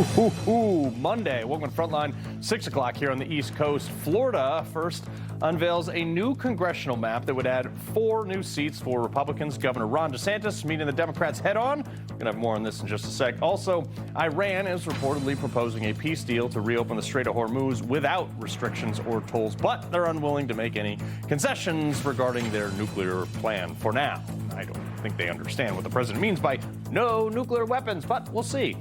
Monday. Welcome to Frontline, 6 o'clock here on the East Coast. Florida first unveils a new congressional map that would add 4 new seats for Republicans. Governor Ron DeSantis meeting the Democrats head on. We're going to have more on this in just a sec. Also, Iran is reportedly proposing a peace deal to reopen the Strait of Hormuz without restrictions or tolls, but they're unwilling to make any concessions regarding their nuclear plan for now. I don't think they understand what the president means by no nuclear weapons, but we'll see.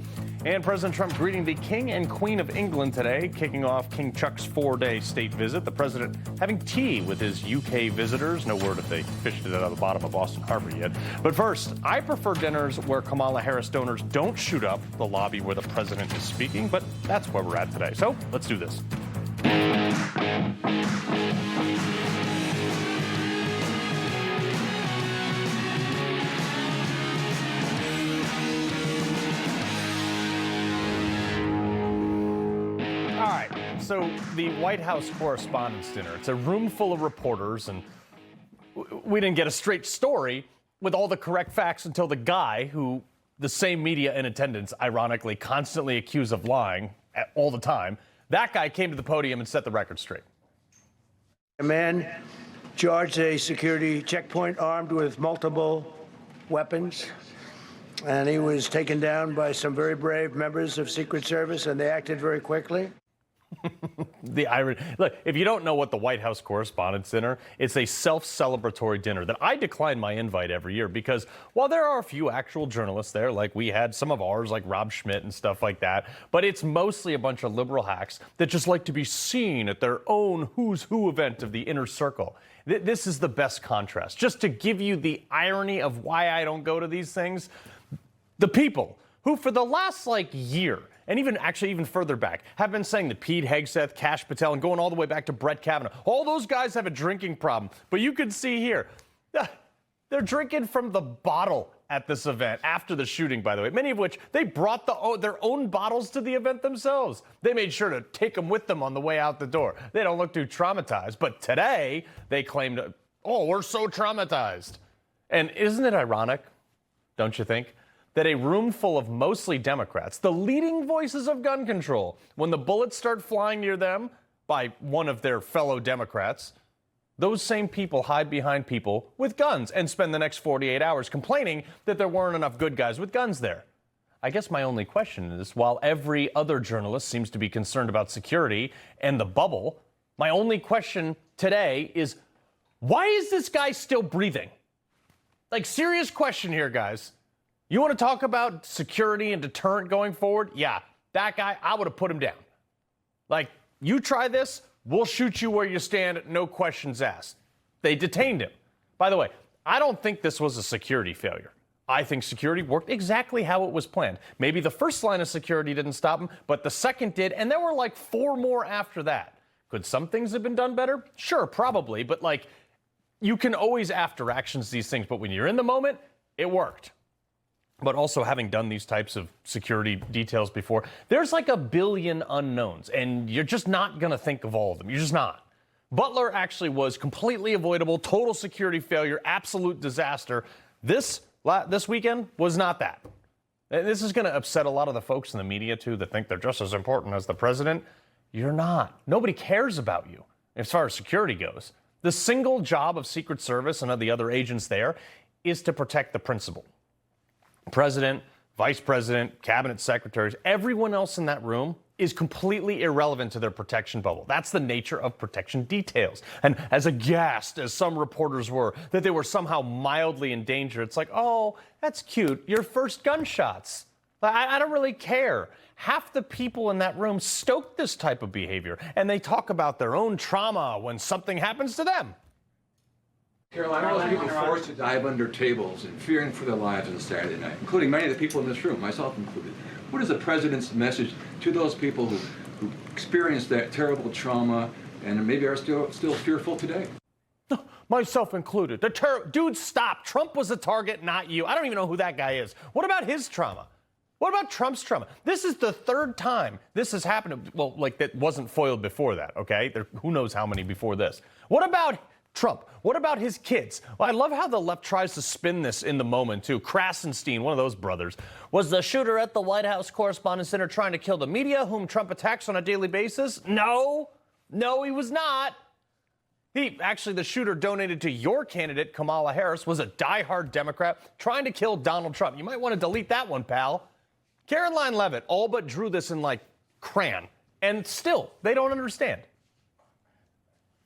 And President Trump greeting the King and Queen of England today, kicking off King Chuck's 4-day state visit. The president having tea with his UK visitors. No word if they fished it out of the bottom of Boston Harbor yet. But first, I prefer dinners where Kamala Harris donors don't shoot up the lobby where the president is speaking, but that's where we're at today. So let's do this. So the White House Correspondents' dinner, it's a room full of reporters, and we didn't get a straight story with all the correct facts until the guy who the same media in attendance, ironically, constantly accused of lying all the time, that guy came to the podium and set the record straight. A man charged a security checkpoint armed with multiple weapons, and he was taken down by some very brave members of Secret Service, and they acted very quickly. The irony. Look, if you don't know what the White House Correspondents' Dinner, it's a self-celebratory dinner that I decline my invite every year because while there are a few actual journalists there, like we had some of ours, like Rob Schmidt and stuff like that, but it's mostly a bunch of liberal hacks that just like to be seen at their own who's who event of the inner circle. This is the best contrast. Just to give you the irony of why I don't go to these things, the people who for the last year, and even further back, have been saying that Pete Hegseth, Kash Patel, and going all the way back to Brett Kavanaugh, all those guys have a drinking problem. But you can see here, they're drinking from the bottle at this event, after the shooting, by the way, many of which they brought their own bottles to the event themselves. They made sure to take them with them on the way out the door. They don't look too traumatized. But today, they claimed, oh, we're so traumatized. And isn't it ironic, don't you think, that a room full of mostly Democrats, the leading voices of gun control, when the bullets start flying near them by one of their fellow Democrats, those same people hide behind people with guns and spend the next 48 hours complaining that there weren't enough good guys with guns there. I guess my only question is, while every other journalist seems to be concerned about security and the bubble, my only question today is, why is this guy still breathing? Serious question here, guys. You want to talk about security and deterrent going forward? Yeah, that guy, I would have put him down. You try this, we'll shoot you where you stand, no questions asked. They detained him. By the way, I don't think this was a security failure. I think security worked exactly how it was planned. Maybe the first line of security didn't stop him, but the second did, and there were 4 more after that. Could some things have been done better? Sure, probably, but you can always after actions these things, but when you're in the moment, it worked. But also, having done these types of security details before, there's a billion unknowns, and you're just not going to think of all of them. You're just not. Butler actually was completely avoidable, total security failure, absolute disaster. This weekend was not that. This is going to upset a lot of the folks in the media, too, that think they're just as important as the president. You're not. Nobody cares about you as far as security goes. The single job of Secret Service and of the other agents there is to protect the principal. President, vice president, cabinet secretaries, everyone else in that room is completely irrelevant to their protection bubble. That's the nature of protection details. And as aghast as some reporters were that they were somehow mildly in danger, it's oh, that's cute. Your first gunshots. I don't really care. Half the people in that room stoke this type of behavior, and they talk about their own trauma when something happens to them. Carolina, those people forced to dive under tables and fearing for their lives on Saturday night, including many of the people in this room, myself included. What is the president's message to those people who experienced that terrible trauma and maybe are still fearful today? Myself included. Dude, stop. Trump was the target, not you. I don't even know who that guy is. What about his trauma? What about Trump's trauma? This is the 3rd time this has happened. Well, that wasn't foiled before that, okay? Who knows how many before this. What about Trump. What about his kids? Well, I love how the left tries to spin this in the moment, too. Krasenstein, one of those brothers, was the shooter at the White House Correspondents Center trying to kill the media, whom Trump attacks on a daily basis? No, he was not. Actually, the shooter donated to your candidate, Kamala Harris, was a diehard Democrat trying to kill Donald Trump. You might want to delete that one, pal. Caroline Leavitt all but drew this in, like, crayon. And still, they don't understand.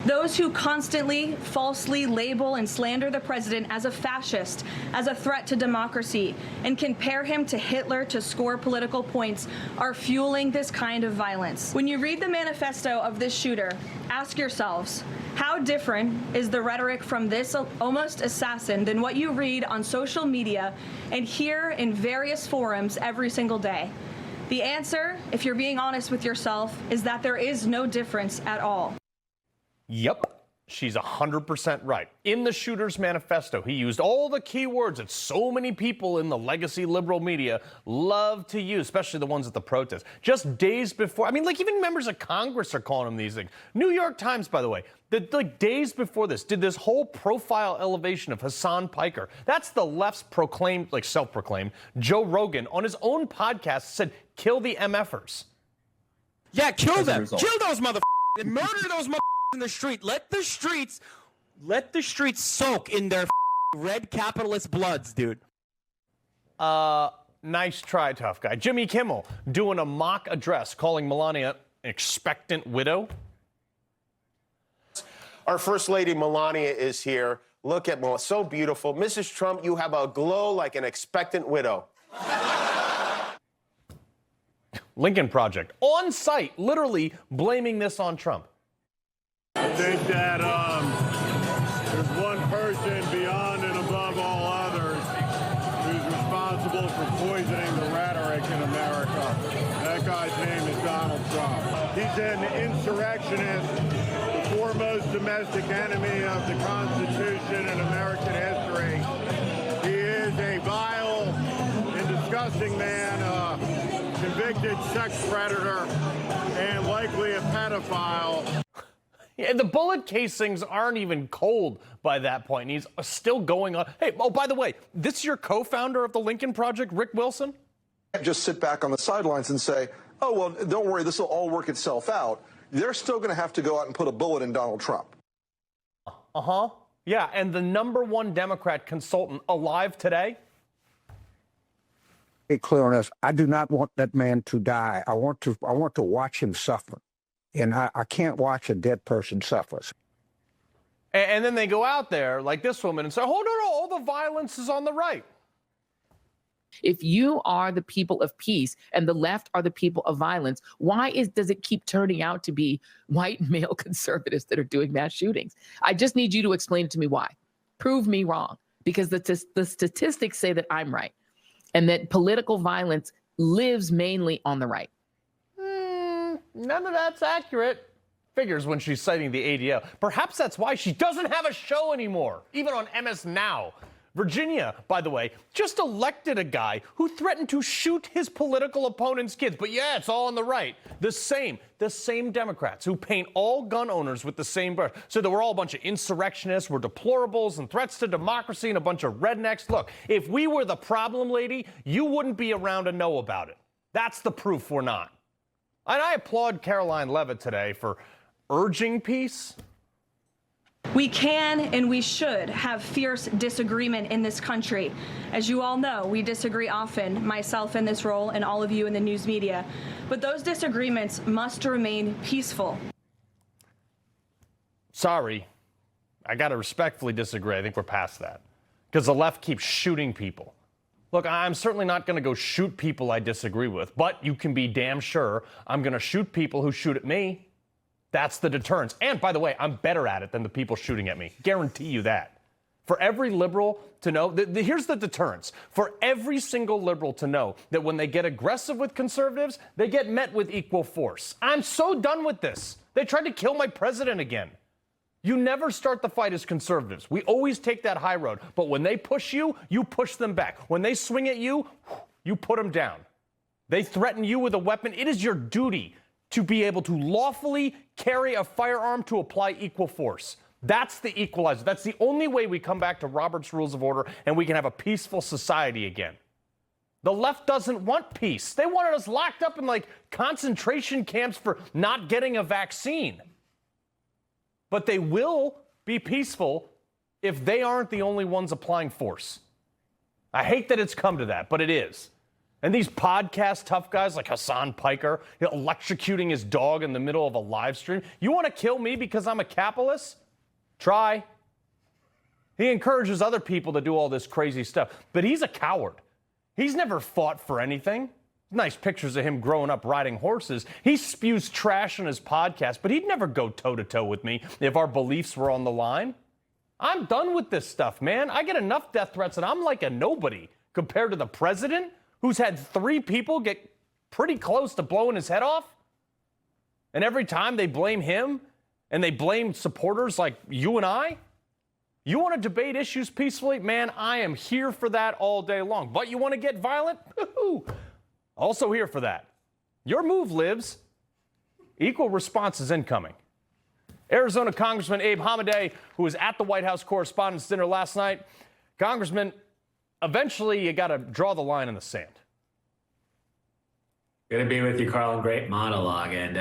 Those who constantly falsely label and slander the president as a fascist, as a threat to democracy, and compare him to Hitler to score political points are fueling this kind of violence. When you read the manifesto of this shooter, ask yourselves, how different is the rhetoric from this almost assassin than what you read on social media and hear in various forums every single day? The answer, if you're being honest with yourself, is that there is no difference at all. Yep, she's 100% right. In the shooter's manifesto, he used all the key words that so many people in the legacy liberal media love to use, especially the ones at the protests. Just days before, I mean, like even members of Congress are calling him these things. New York Times, by the way, like days before this, did this whole profile elevation of Hassan Piker. That's the left's proclaimed, like self-proclaimed, Joe Rogan on his own podcast said, kill the MFers. Yeah, kill them. Kill those motherfuckers. Murder those motherfuckers in the street. Let the streets soak in their red capitalist bloods, dude. Nice try, tough guy. Jimmy Kimmel doing a mock address calling Melania an expectant widow. Our First Lady Melania is here. Look at Melania, so beautiful. Mrs. Trump, you have a glow like an expectant widow. Lincoln Project on site, literally blaming this on Trump. I think that there's one person beyond and above all others who's responsible for poisoning the rhetoric in America. That guy's name is Donald Trump. He's an insurrectionist, the foremost domestic enemy of the Constitution and American history. He is a vile and disgusting man, a convicted sex predator, and likely a pedophile. Yeah, the bullet casings aren't even cold by that point, and he's still going on. Hey, oh, by the way, this is your co-founder of the Lincoln Project, Rick Wilson? Just sit back on the sidelines and say, oh, well, don't worry, this will all work itself out. They're still going to have to go out and put a bullet in Donald Trump. Uh-huh. Yeah, and the #1 Democrat consultant alive today? Be clear on this. I do not want that man to die. I want to watch him suffer. And I can't watch a dead person suffer. And then they go out there, like this woman, and say, oh, no, all the violence is on the right. If you are the people of peace and the left are the people of violence, why does it keep turning out to be white male conservatives that are doing mass shootings? I just need you to explain to me why. Prove me wrong, because the statistics say that I'm right and that political violence lives mainly on the right. None of that's accurate. Figures when she's citing the ADL. Perhaps that's why she doesn't have a show anymore, even on MS Now. Virginia, by the way, just elected a guy who threatened to shoot his political opponent's kids. But yeah, it's all on the right. The same Democrats who paint all gun owners with the same brush. So that we're all a bunch of insurrectionists, we're deplorables and threats to democracy and a bunch of rednecks. Look, if we were the problem lady, you wouldn't be around to know about it. That's the proof we're not. And I applaud Caroline Leavitt today for urging peace. We can and we should have fierce disagreement in this country. As you all know, we disagree often, myself in this role and all of you in the news media. But those disagreements must remain peaceful. Sorry, I got to respectfully disagree. I think we're past that. Because the left keeps shooting people. Look, I'm certainly not going to go shoot people I disagree with, but you can be damn sure I'm going to shoot people who shoot at me. That's the deterrence. And by the way, I'm better at it than the people shooting at me. Guarantee you that. For every liberal to know, here's the deterrence. For every single liberal to know that when they get aggressive with conservatives, they get met with equal force. I'm so done with this. They tried to kill my president again. You never start the fight as conservatives. We always take that high road. But when they push you, you push them back. When they swing at you, you put them down. They threaten you with a weapon. It is your duty to be able to lawfully carry a firearm to apply equal force. That's the equalizer. That's the only way we come back to Robert's Rules of Order and we can have a peaceful society again. The left doesn't want peace. They wanted us locked up in like concentration camps for not getting a vaccine. But they will be peaceful if they aren't the only ones applying force. I hate that it's come to that, but it is. And these podcast tough guys like Hassan Piker, electrocuting his dog in the middle of a live stream. You want to kill me because I'm a capitalist? Try. He encourages other people to do all this crazy stuff, but he's a coward. He's never fought for anything. Nice pictures of him growing up riding horses. He spews trash on his podcast, but he'd never go toe-to-toe with me if our beliefs were on the line. I'm done with this stuff, man. I get enough death threats, and I'm like a nobody compared to the president, who's had 3 people get pretty close to blowing his head off. And every time they blame him, and they blame supporters like you and I. You want to debate issues peacefully? Man, I am here for that all day long. But you want to get violent? Also here for that. Your move lives. Equal response is incoming. Arizona Congressman Abe Hamadeh, who was at the White House Correspondents' dinner last night. Congressman, eventually you got to draw the line in the sand. Good to be with you, Carl, and great monologue. And,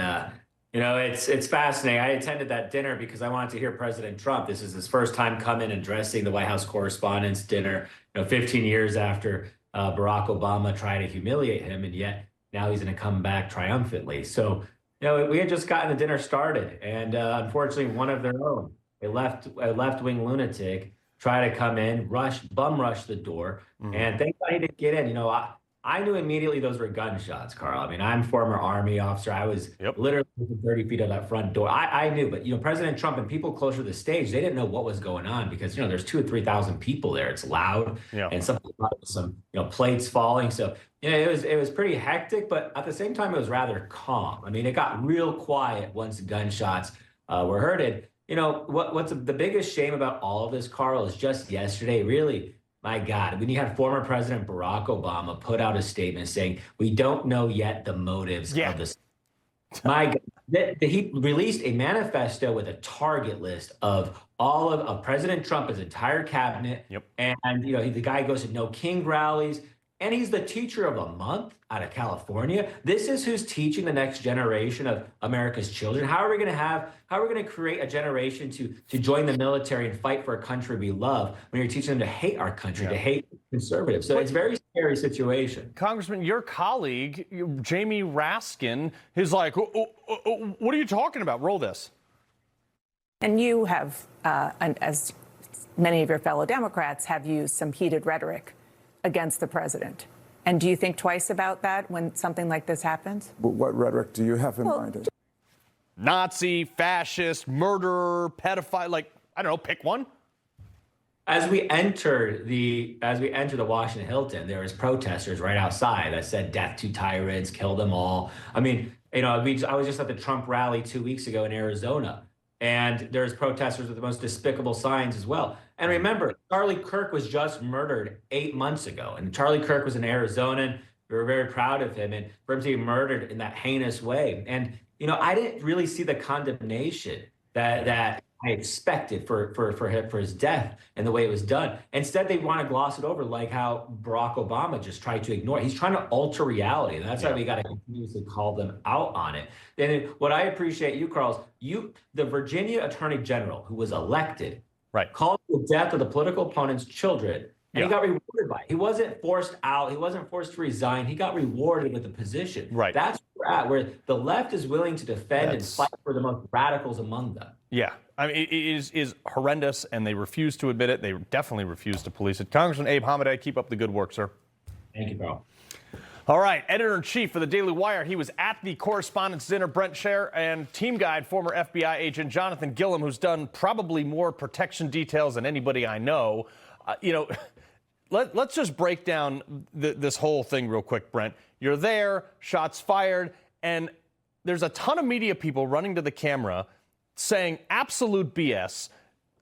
you know, it's fascinating. I attended that dinner because I wanted to hear President Trump. This is his first time coming and addressing the White House Correspondents' dinner, 15 years after Barack Obama tried to humiliate him, and yet now he's going to come back triumphantly. So, we had just gotten the dinner started, and unfortunately, one of their own, a left-wing lunatic, tried to come in, bum rush the door, and thank God he didn't get in. I knew immediately those were gunshots, Carl. I mean, I'm a former Army officer. I was literally 30 feet of that front door. I knew, but, President Trump and people closer to the stage, they didn't know what was going on because, there's 2,000 or 3,000 people there. It's loud and some plates falling. So, it was pretty hectic, but at the same time, it was rather calm. I mean, it got real quiet once gunshots were heard. And, what's the biggest shame about all of this, Carl, is just yesterday, really, my God, when you had former President Barack Obama put out a statement saying, we don't know yet the motives of this. My God, he released a manifesto with a target list of all of President Trump's entire cabinet. And, the guy goes to No King rallies, and he's the teacher of the month out of California. This is who's teaching the next generation of America's children. How are we going to create a generation to join the military and fight for a country we love when you're teaching them to hate our country, to hate conservatives? So it's a very scary situation. Congressman, your colleague, Jamie Raskin, is like, what are you talking about? Roll this. And you have, as many of your fellow Democrats, have used some heated rhetoric against the president. And do you think twice about that when something like this happens? What rhetoric do you have in mind? Nazi, fascist, murderer, pedophile, I don't know, pick one. As we enter the Washington Hilton, there was protesters right outside that said death to tyrants, kill them all. I mean, I was just at the Trump rally 2 weeks ago in Arizona, and there's protesters with the most despicable signs as well. And remember, Charlie Kirk was just murdered 8 months ago. And Charlie Kirk was an Arizonan. We were very proud of him. And for him to be murdered in that heinous way. And, I didn't really see the condemnation that I expected for his death and the way it was done. Instead, they want to gloss it over like how Barack Obama just tried to ignore it. He's trying to alter reality. And that's why we got to continuously call them out on it. And what I appreciate you, Carl, the Virginia Attorney General who was elected, called the death of the political opponent's children, and he got rewarded by it. He wasn't forced out. He wasn't forced to resign. He got rewarded with a position. That's where we're at, where the left is willing to defend and fight for the most radicals among them. Yeah, I mean, it is horrendous, and they refuse to admit it. They definitely refuse to police it. Congressman Abe Hamadeh, keep up the good work, sir. Thank you, Carl. All right, editor-in-chief for the Daily Wire. He was at the Correspondents' dinner, Brent Scher, and team guide, former FBI agent Jonathan Gilliam, who's done probably more protection details than anybody I know. Let's just break down this whole thing real quick, Brent. You're there, shots fired, and there's a ton of media people running to the camera saying absolute BS,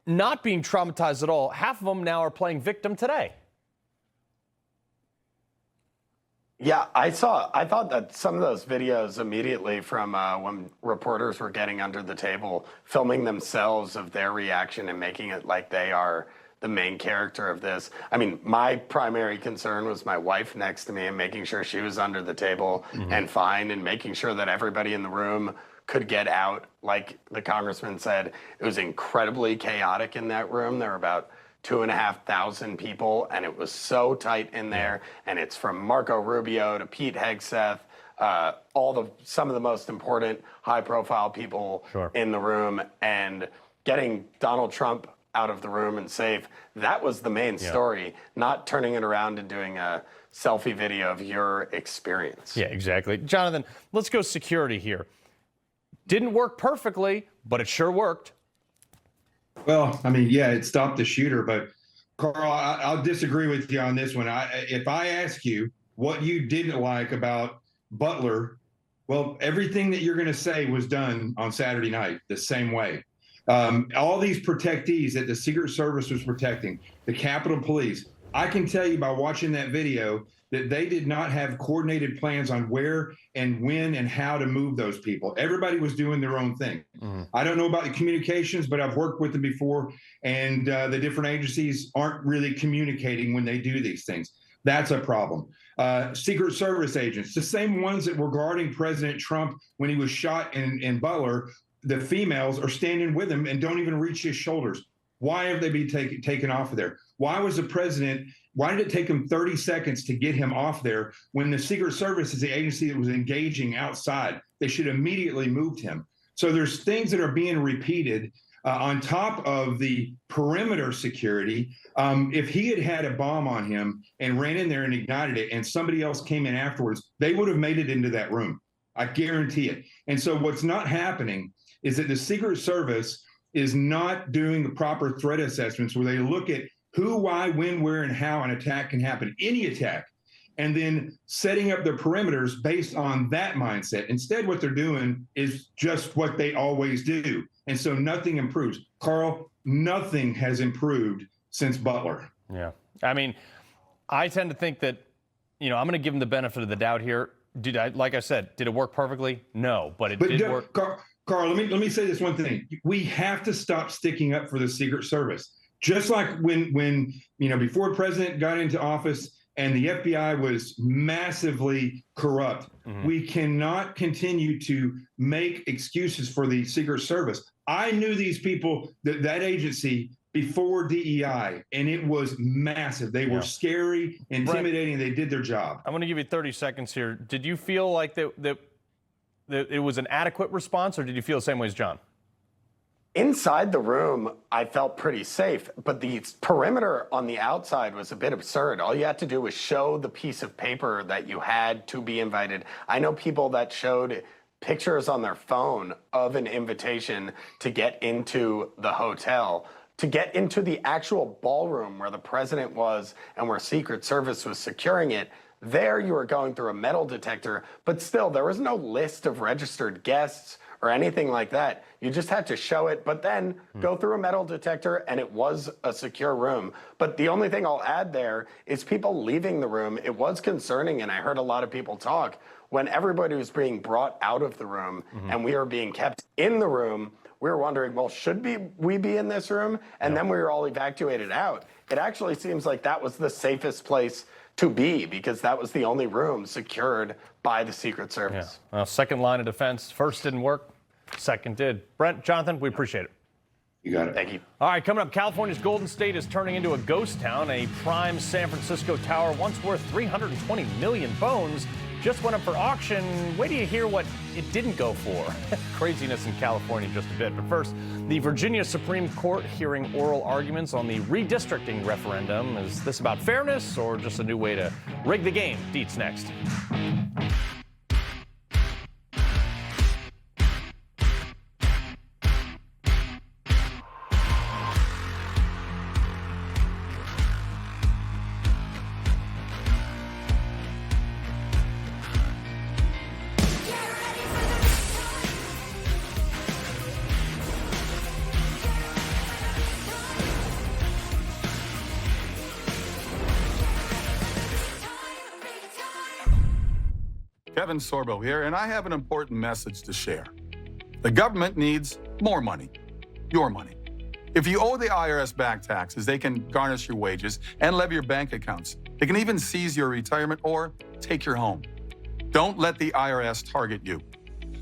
not being traumatized at all. Half of them now are playing victim today. Yeah, I thought that some of those videos immediately from when reporters were getting under the table, filming themselves of their reaction and making it like they are the main character of this. I mean, my primary concern was my wife next to me and making sure she was under the table and fine, and making sure that everybody in the room could get out. Like the congressman said, it was incredibly chaotic in that room. There were about 2,500 people, and it was so tight in there. And it's from Marco Rubio to Pete Hegseth, some of the most important high-profile people in the room, and getting Donald Trump out of the room and safe. That was the main story, not turning it around and doing a selfie video of your experience. Yeah, exactly. Jonathan, let's go security here. Didn't work perfectly, but it sure worked. Well, I mean, yeah, it stopped the shooter, but Carl, I'll disagree with you on this one. If I ask you what you didn't like about Butler, well, everything that you're going to say was done on Saturday night the same way. All these protectees that the Secret Service was protecting, the Capitol Police, I can tell you by watching that video that they did not have coordinated plans on where and when and how to move those people. Everybody was doing their own thing. I don't know about the communications, but I've worked with them before, and the different agencies aren't really communicating when they do these things. That's a problem. Secret Service agents, the same ones that were guarding President Trump when he was shot in Butler, the females are standing with him and don't even reach his shoulders. Why have they been taken off of there? Why did it take him 30 seconds to get him off there when the Secret Service is the agency that was engaging outside? They should immediately moved him. So there's things that are being repeated on top of the perimeter security. If he had had a bomb on him and ran in there and ignited it and somebody else came in afterwards, they would have made it into that room. I guarantee it. And so what's not happening is that the Secret Service is not doing the proper threat assessments where they look at who, why, when, where, and how an attack can happen, any attack, and then setting up their perimeters based on that mindset. Instead, what they're doing is just what they always do. And so nothing improves. Carl, nothing has improved since Butler. Yeah. I mean, I tend to think that, I'm going to give him the benefit of the doubt here. Like I said, did it work perfectly? No, but it did work. Carl, let me say this one thing. We have to stop sticking up for the Secret Service. Just like when before the president got into office and the FBI was massively corrupt, we cannot continue to make excuses for the Secret Service. I knew these people, that agency, before DEI, and it was massive. They were scary, intimidating, and they did their job. I'm going to give you 30 seconds here. Did you feel like that it was an adequate response, or did you feel the same way as John? Inside the room, I felt pretty safe, but the perimeter on the outside was a bit absurd. All you had to do was show the piece of paper that you had to be invited. I know people that showed pictures on their phone of an invitation to get into the hotel, to get into the actual ballroom where the president was and where Secret Service was securing it. There you were going through a metal detector, but still there was no list of registered guests or anything like that. You just had to show it, but then go through a metal detector, and it was a secure room. But the only thing I'll add there is people leaving the room. It was concerning, and I heard a lot of people talk when everybody was being brought out of the room and we were being kept in the room. We were wondering, well, should we be in this room? And then we were all evacuated out. It actually seems like that was the safest place to be, because that was the only room secured by the Secret Service. Yeah. Well, second line of defense. First didn't work, second did. Brent, Jonathan, we appreciate it. You got it. Thank you. All right, coming up, California's Golden State is turning into a ghost town. A prime San Francisco tower, once worth 320 million bones, just went up for auction. Wait till you hear what it didn't go for. Craziness in California in just a bit. But first, the Virginia Supreme Court hearing oral arguments on the redistricting referendum. Is this about fairness or just a new way to rig the game? Deets next. Kevin Sorbo here, and I have an important message to share. The government needs more money, your money. If you owe the IRS back taxes, they can garnish your wages and levy your bank accounts. They can even seize your retirement or take your home. Don't let the IRS target you.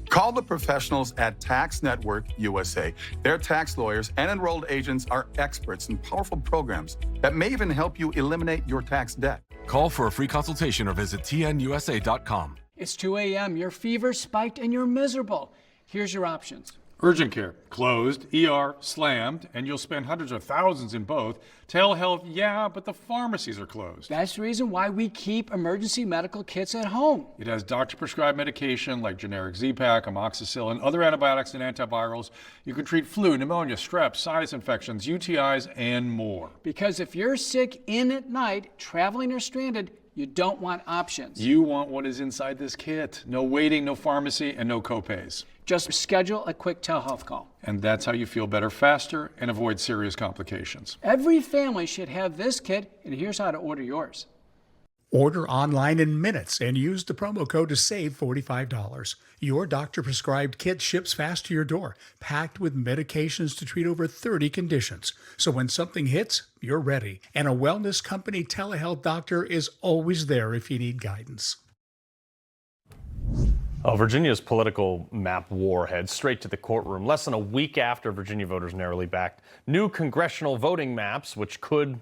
Call the professionals at Tax Network USA. Their tax lawyers and enrolled agents are experts in powerful programs that may even help you eliminate your tax debt. Call for a free consultation or visit tnusa.com. It's 2 a.m., your fever spiked and you're miserable. Here's your options. Urgent care, closed. ER, slammed, and you'll spend hundreds of thousands in both. Telehealth, yeah, but the pharmacies are closed. That's the reason why we keep emergency medical kits at home. It has doctor-prescribed medication like generic Z-Pak, amoxicillin, other antibiotics and antivirals. You can treat flu, pneumonia, strep, sinus infections, UTIs, and more. Because if you're sick in at night, traveling or stranded, you don't want options. You want what is inside this kit. No waiting, no pharmacy, and no copays. Just schedule a quick telehealth call. And that's how you feel better faster and avoid serious complications. Every family should have this kit, and here's how to order yours. Order online in minutes and use the promo code to save $45. Your doctor-prescribed kit ships fast to your door, packed with medications to treat over 30 conditions. So when something hits, you're ready. And a wellness company telehealth doctor is always there if you need guidance. Oh, Virginia's political map war heads straight to the courtroom. Less than a week after Virginia voters narrowly backed new congressional voting maps, which could,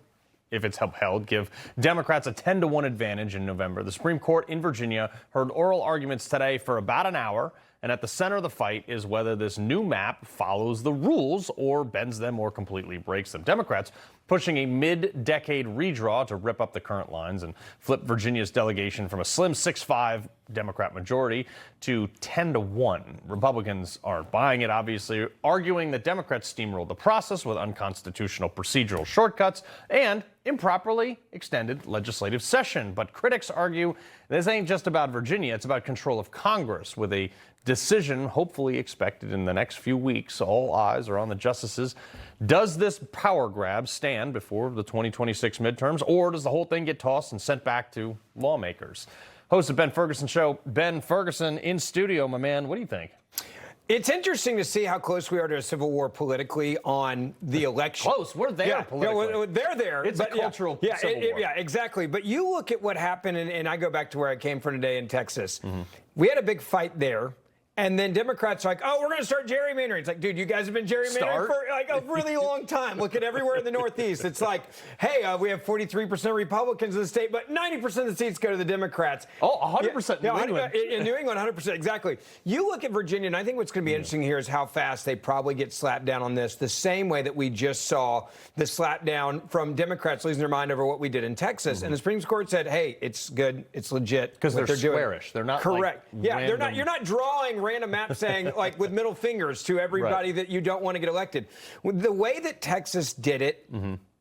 if it's upheld, give Democrats a 10-1 advantage in November. The Supreme Court in Virginia heard oral arguments today for about an hour, and at the center of the fight is whether this new map follows the rules or bends them or completely breaks them. Democrats pushing a mid-decade redraw to rip up the current lines and flip Virginia's delegation from a slim 6-5 Democrat majority to 10-1. Republicans aren't buying it, obviously, arguing that Democrats steamrolled the process with unconstitutional procedural shortcuts and improperly extended legislative session. But critics argue this ain't just about Virginia, it's about control of Congress, with a decision hopefully expected in the next few weeks. All eyes are on the justices. Does this power grab stand before the 2026 midterms, or does the whole thing get tossed and sent back to lawmakers? Host of Ben Ferguson Show, Ben Ferguson in studio. My man, what do you think? It's interesting to see how close we are to a civil war politically on the election. Close. We're there politically. No, they're there. It's a cultural civil war. Yeah, exactly. But you look at what happened, and I go back to where I came from today in Texas. We had a big fight there. And then Democrats are like, oh, we're going to start gerrymandering. It's like, dude, you guys have been gerrymandering for like a really long time. Look at everywhere in the Northeast. It's like, hey, we have 43% Republicans in the state, but 90% of the seats go to the Democrats. Oh, 100% in New England. In New England, 100%, exactly. You look at Virginia, and I think what's going to be interesting here is how fast they probably get slapped down on this, the same way that we just saw the slap down from Democrats losing their mind over what we did in Texas. And the Supreme Court said, hey, it's good, it's legit. Because they're squarish. They're not correct. Like Yeah, random... you're not drawing random maps saying, like, with middle fingers to everybody that you don't want to get elected. The way that Texas did it,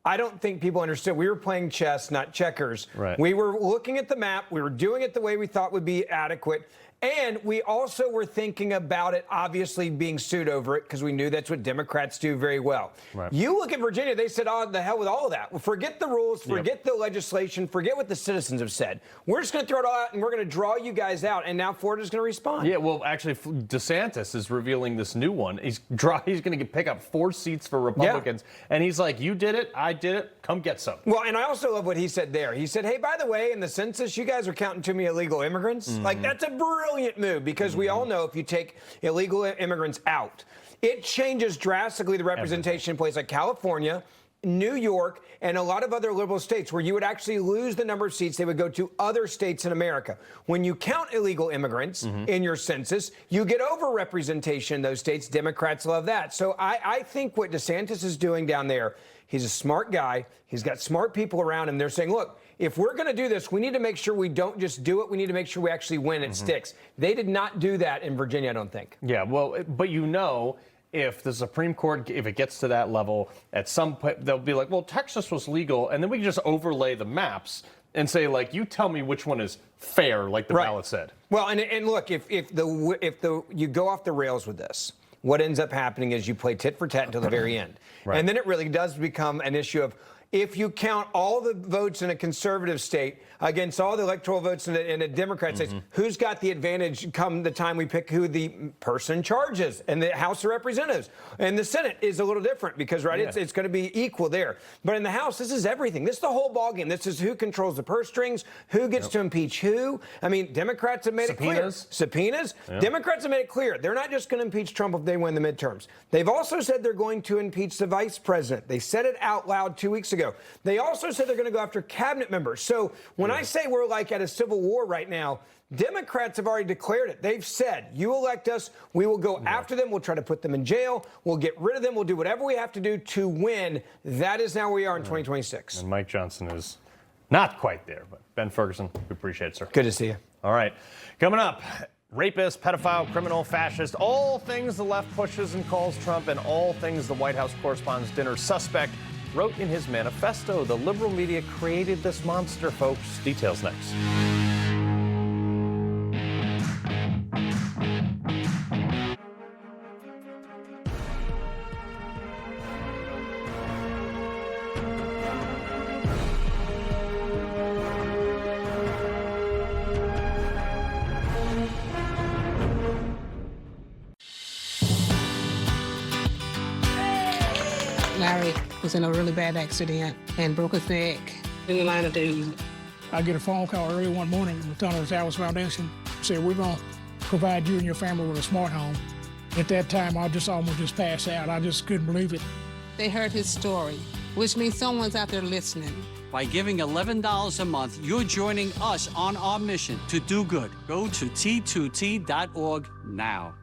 I don't think people understood. We were playing chess, not checkers. Right. We were looking at the map. We were doing it the way we thought would be adequate. And we also were thinking about it, obviously, being sued over it, because we knew that's what Democrats do very well. Right. You look at Virginia, they said, oh, the hell with all of that. Well, forget the rules, forget the legislation, forget what the citizens have said. We're just going to throw it all out, and we're going to draw you guys out, and now Florida's going to respond. Yeah, well, actually, DeSantis is revealing this new one. He's going to pick up 4 seats for Republicans, and he's like, you did it, I did it, come get some. Well, and I also love what he said there. He said, hey, by the way, in the census, you guys are counting too many illegal immigrants. Like, that's a brilliant move, because we all know if you take illegal immigrants out, it changes drastically the representation in places like California, New York, and a lot of other liberal states where you would actually lose the number of seats. They would go to other states in America. When you count illegal immigrants in your census, you get overrepresentation in those states. Democrats love that. So I think what DeSantis is doing down there, he's a smart guy. He's got smart people around him. They're saying, look, if we're going to do this, we need to make sure we don't just do it. We need to make sure we actually win. It sticks. They did not do that in Virginia, I don't think. Yeah, well, but if the Supreme Court, if it gets to that level, at some point they'll be like, well, Texas was legal, and then we can just overlay the maps and say, like, you tell me which one is fair, like the ballot said. Well, and look, if you go off the rails with this, what ends up happening is you play tit for tat until the very end. And then it really does become an issue of, if you count all the votes in a conservative state against all the electoral votes in a Democrat state, who's got the advantage come the time we pick who the person in charge is? And the House of Representatives and the Senate is a little different because, right, it's going to be equal there. But in the House, this is everything. This is the whole ballgame. This is who controls the purse strings, who gets to impeach who. I mean, Democrats have made it clear. Subpoenas. Democrats have made it clear. They're not just going to impeach Trump if they win the midterms. They've also said they're going to impeach the vice president. They said it out loud 2 weeks ago. They also said they're going to go after cabinet members. So when I say we're like at a civil war right now, Democrats have already declared it. They've said, you elect us, we will go after them, we'll try to put them in jail, we'll get rid of them, we'll do whatever we have to do to win. That is now where we are in 2026. And Mike Johnson is not quite there, but Ben Ferguson, we appreciate it, sir. Good to see you. All right. Coming up, rapist, pedophile, criminal, fascist, all things the left pushes and calls Trump, and all things the White House Correspondents' Dinner suspect wrote in his manifesto. The liberal media created this monster, folks. Details next. Larry was in a really bad accident and broke his neck. In the line of duty. I get a phone call early one morning from the Tunnel Towers Foundation. Said, we're going to provide you and your family with a smart home. At that time, I just almost just passed out. I just couldn't believe it. They heard his story, which means someone's out there listening. By giving $11 a month, you're joining us on our mission to do good. Go to T2T.org now.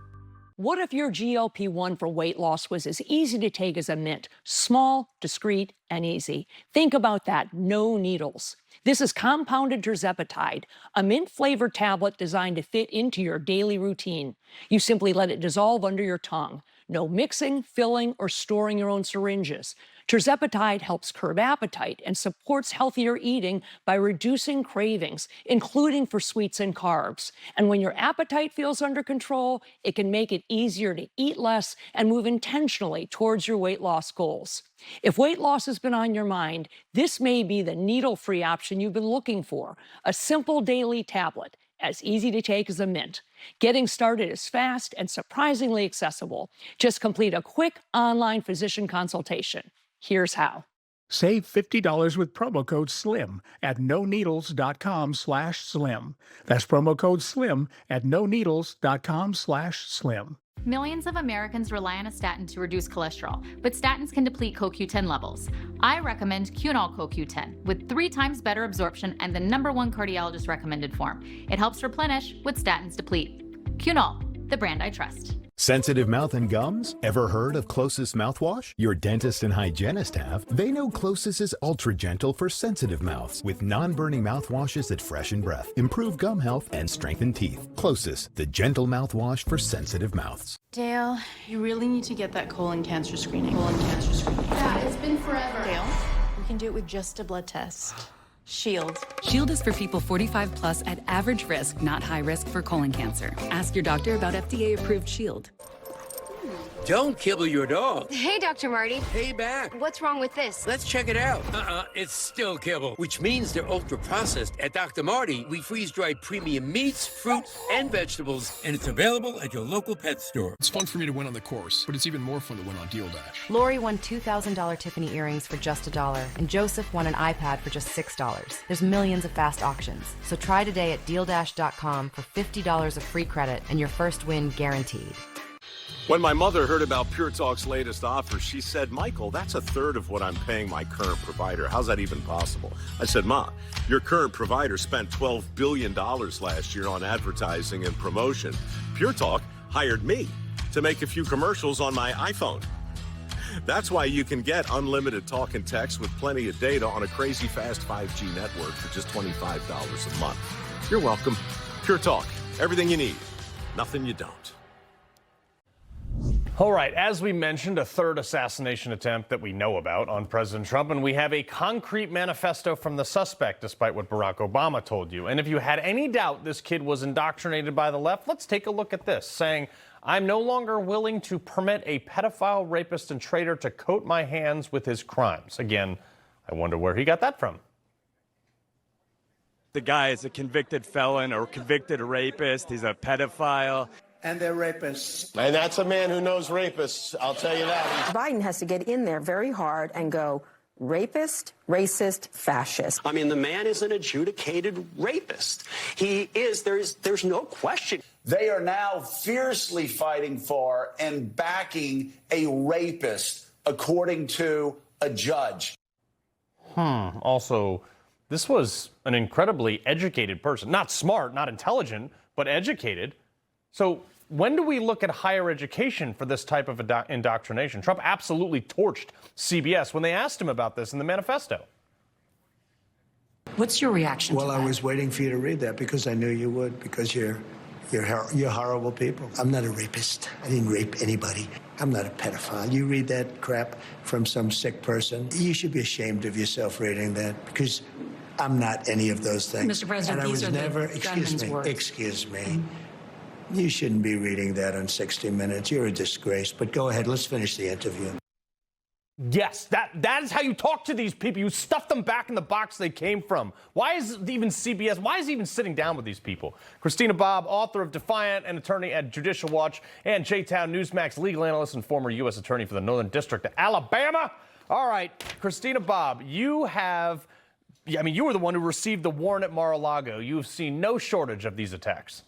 What if your GLP-1 for weight loss was as easy to take as a mint? Small, discreet, and easy. Think about that. No needles. This is compounded tirzepatide, a mint-flavored tablet designed to fit into your daily routine. You simply let it dissolve under your tongue. No mixing, filling, or storing your own syringes. Tirzepatide helps curb appetite and supports healthier eating by reducing cravings, including for sweets and carbs. And when your appetite feels under control, it can make it easier to eat less and move intentionally towards your weight loss goals. If weight loss has been on your mind, this may be the needle-free option you've been looking for. A simple daily tablet, as easy to take as a mint. Getting started is fast and surprisingly accessible. Just complete a quick online physician consultation. Here's how. Save $50 with promo code SLIM at noneedles.com/slim. That's promo code SLIM at noneedles.com/slim. Millions of Americans rely on a statin to reduce cholesterol, but statins can deplete CoQ10 levels. I recommend Cunol CoQ10 with 3 times better absorption and the #1 cardiologist recommended form. It helps replenish what statins deplete. Cunol, the brand I trust. Sensitive mouth and gums? Ever heard of Closest mouthwash? Your dentist and hygienist have. They know Closest is ultra gentle for sensitive mouths with non-burning mouthwashes that freshen breath, improve gum health, and strengthen teeth. Closest, the gentle mouthwash for sensitive mouths. Dale, you really need to get that colon cancer screening. Yeah, it's been forever. Dale, we can do it with just a blood test. Shield. Shield is for people 45 plus at average risk, not high risk for colon cancer. Ask your doctor about FDA-approved Shield. Don't kibble your dog. Hey, Dr. Marty. Hey, back. What's wrong with this? Let's check it out. It's still kibble, which means they're ultra-processed. At Dr. Marty, we freeze-dry premium meats, fruit, and vegetables, and it's available at your local pet store. It's fun for me to win on the course, but it's even more fun to win on Deal Dash. Lori won $2,000 Tiffany earrings for just $1, and Joseph won an iPad for just $6. There's millions of fast auctions, so try today at DealDash.com for $50 of free credit and your first win guaranteed. When my mother heard about Pure Talk's latest offer, she said, Michael, that's 1/3 of what I'm paying my current provider. How's that even possible? I said, Ma, your current provider spent $12 billion last year on advertising and promotion. Pure Talk hired me to make a few commercials on my iPhone. That's why you can get unlimited talk and text with plenty of data on a crazy fast 5G network for just $25 a month. You're welcome. Pure Talk, everything you need, nothing you don't. All right, as we mentioned, a third assassination attempt that we know about on President Trump, and we have a concrete manifesto from the suspect, despite what Barack Obama told you. And if you had any doubt this kid was indoctrinated by the left, let's take a look at this, saying, I'm no longer willing to permit a pedophile, rapist, and traitor to coat my hands with his crimes. Again, I wonder where he got that from. The guy is a convicted felon or convicted rapist. He's a pedophile. And they're rapists. And that's a man who knows rapists, I'll tell you that. Biden has to get in there very hard and go rapist, racist, fascist. I mean, the man is an adjudicated rapist. He is. There's no question. They are now fiercely fighting for and backing a rapist, according to a judge. Also, this was an incredibly educated person. Not smart, not intelligent, but educated. So when do we look at higher education for this type of indoctrination? Trump absolutely torched CBS when they asked him about this in the manifesto. What's your reaction Well, to that? I was waiting for you to read that because I knew you would, because you're horrible people. I'm not a rapist. I didn't rape anybody. I'm not a pedophile. You read that crap from some sick person, you should be ashamed of yourself reading that, because I'm not any of those things. Mr. President, and I these was are the never, gunman's words. excuse me. You shouldn't be reading that on 60 Minutes. You're a disgrace. But go ahead, let's finish the interview. Yes, that is how you talk to these people. You stuff them back in the box they came from. Why is even CBS, why is he even sitting down with these people? Christina Bobb, author of Defiant and attorney at Judicial Watch, and J-Town Newsmax legal analyst and former U.S. attorney for the Northern District of Alabama. All right, Christina Bobb, you were the one who received the warrant at Mar-a-Lago. You have seen no shortage of these attacks.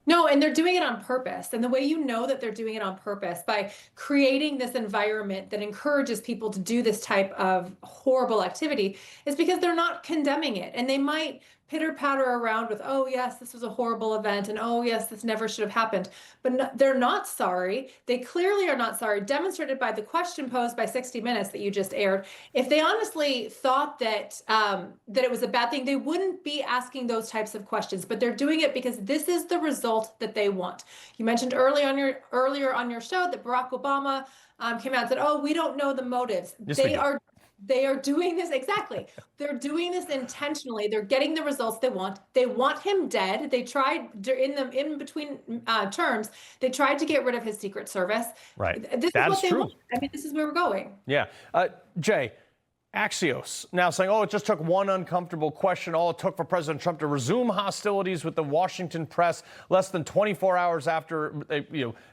No, and they're doing it on purpose. And the way you know that they're doing it on purpose, by creating this environment that encourages people to do this type of horrible activity, is because they're not condemning it. And they might pitter-patter around with, oh, yes, this was a horrible event, and oh, yes, this never should have happened. But no, they're not sorry. They clearly are not sorry, demonstrated by the question posed by 60 Minutes that you just aired. If they honestly thought that that it was a bad thing, they wouldn't be asking those types of questions. But they're doing it because this is the result that they want. You mentioned earlier on your show that Barack Obama came out and said, oh, we don't know the motives. Yes, They are doing this, exactly. They're doing this intentionally. They're getting the results they want. They want him dead. They tried in between terms, they tried to get rid of his Secret Service. Right. This That's is what they true. want. I mean, this is where we're going. Yeah. Jay, Axios now saying, it just took one uncomfortable question. All it took for President Trump to resume hostilities with the Washington press less than 24 hours after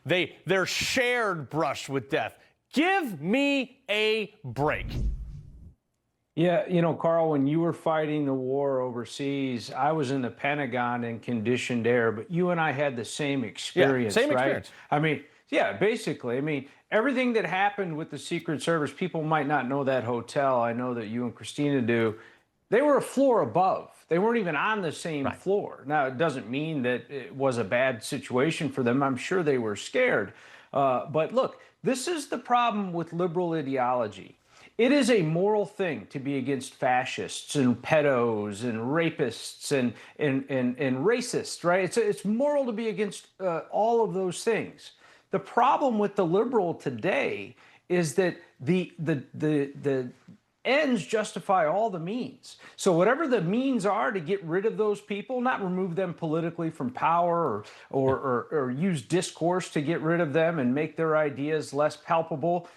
their shared brush with death. Give me a break. Yeah, Carl, when you were fighting the war overseas, I was in the Pentagon in conditioned air, but you and I had the same experience, same right? experience. I mean, yeah, basically. I mean, everything that happened with the Secret Service, people might not know that hotel. I know that you and Christina do. They were a floor above. They weren't even on the same floor. Now, it doesn't mean that it was a bad situation for them. I'm sure they were scared. But look, this is the problem with liberal ideology. It is a moral thing to be against fascists and pedos and rapists and racists, right? It's moral to be against all of those things. The problem with the liberal today is that the ends justify all the means. So whatever the means are to get rid of those people, not remove them politically from power or use discourse to get rid of them and make their ideas less palpable,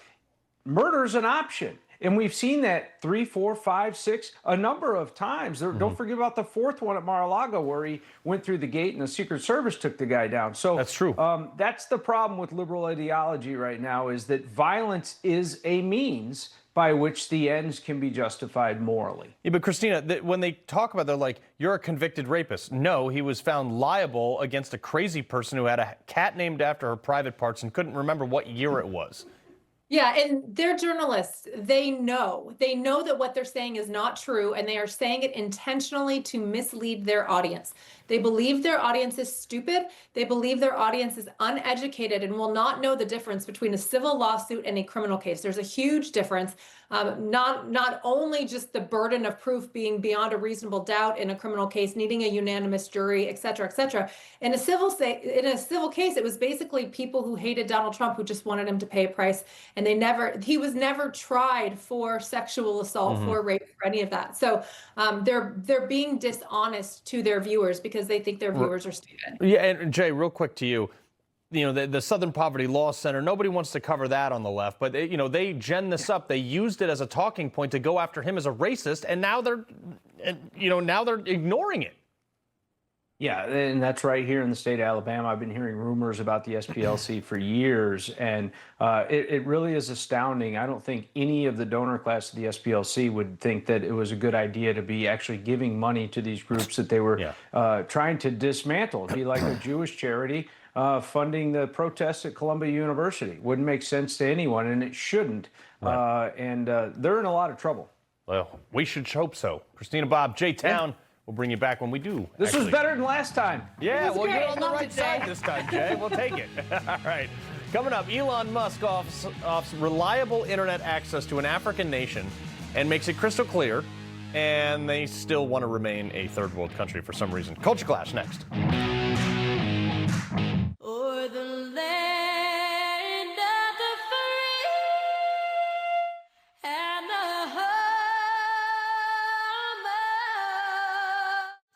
murder's an option. And we've seen that 3, 4, 5, 6, a number of times. Don't forget about the fourth one at Mar-a-Lago where he went through the gate and the Secret Service took the guy down. So that's true. That's the problem with liberal ideology right now, is that violence is a means by which the ends can be justified morally. Yeah, but Christina, when they talk about, they're like, you're a convicted rapist. No, he was found liable against a crazy person who had a cat named after her private parts and couldn't remember what year it was. Yeah, and they're journalists. They know that what they're saying is not true, and they are saying it intentionally to mislead their audience. They believe their audience is stupid. They believe their audience is uneducated and will not know the difference between a civil lawsuit and a criminal case. There's a huge difference. Not only just the burden of proof being beyond a reasonable doubt in a criminal case, needing a unanimous jury, et cetera, et cetera. In a civil case, it was basically people who hated Donald Trump who just wanted him to pay a price, and he was never tried for sexual assault, for rape, for any of that. So they're being dishonest to their viewers because they think their viewers are stupid. Yeah, and Jay, real quick to you. the Southern Poverty Law Center, nobody wants to cover that on the left, but they gen this up. They used it as a talking point to go after him as a racist, and now they're ignoring it. Yeah, and that's right here in the state of Alabama. I've been hearing rumors about the SPLC for years, and it really is astounding. I don't think any of the donor class of the SPLC would think that it was a good idea to be actually giving money to these groups that they were trying to dismantle. It'd be like a Jewish charity funding the protests at Columbia University. Wouldn't make sense to anyone, and it shouldn't. And they're in a lot of trouble. Well, we should hope so. Christina Bobb, J-Town. Yeah. We'll bring you back when we do. This was better than last time. Yeah, well, you're on the right side this time, Jay. We'll take it. All right. Coming up, Elon Musk offers reliable internet access to an African nation and makes it crystal clear, and they still want to remain a third world country for some reason. Culture Clash next. O'er the land of the free and the home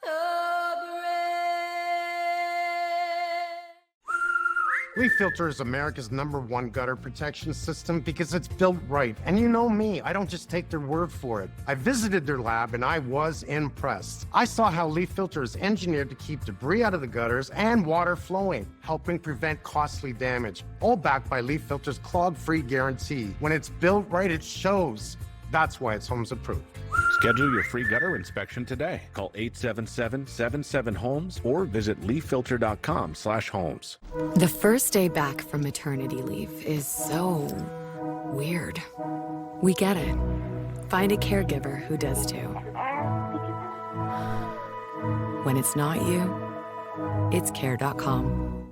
of the brave. Leaf Filter is America's #1 gutter protection system because it's built right. And you know me, I don't just take their word for it. I visited their lab and I was impressed. I saw how Leaf Filter is engineered to keep debris out of the gutters and water flowing, helping prevent costly damage. All backed by Leaf Filter's clog-free guarantee. When it's built right, it shows. That's why it's Homes approved. Schedule your free gutter inspection today. Call 877-77-HOMES or visit leaffilter.com/homes. The first day back from maternity leave is so weird. We get it. Find a caregiver who does too. When it's not you, it's care.com.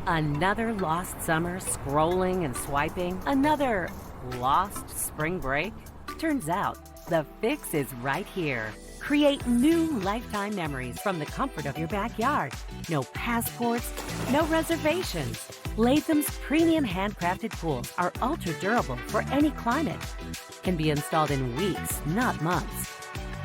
Another lost summer scrolling and swiping? Another lost spring break? Turns out, the fix is right here. Create new lifetime memories from the comfort of your backyard. No passports, no reservations. Latham's premium handcrafted pools are ultra durable for any climate. Can be installed in weeks, not months.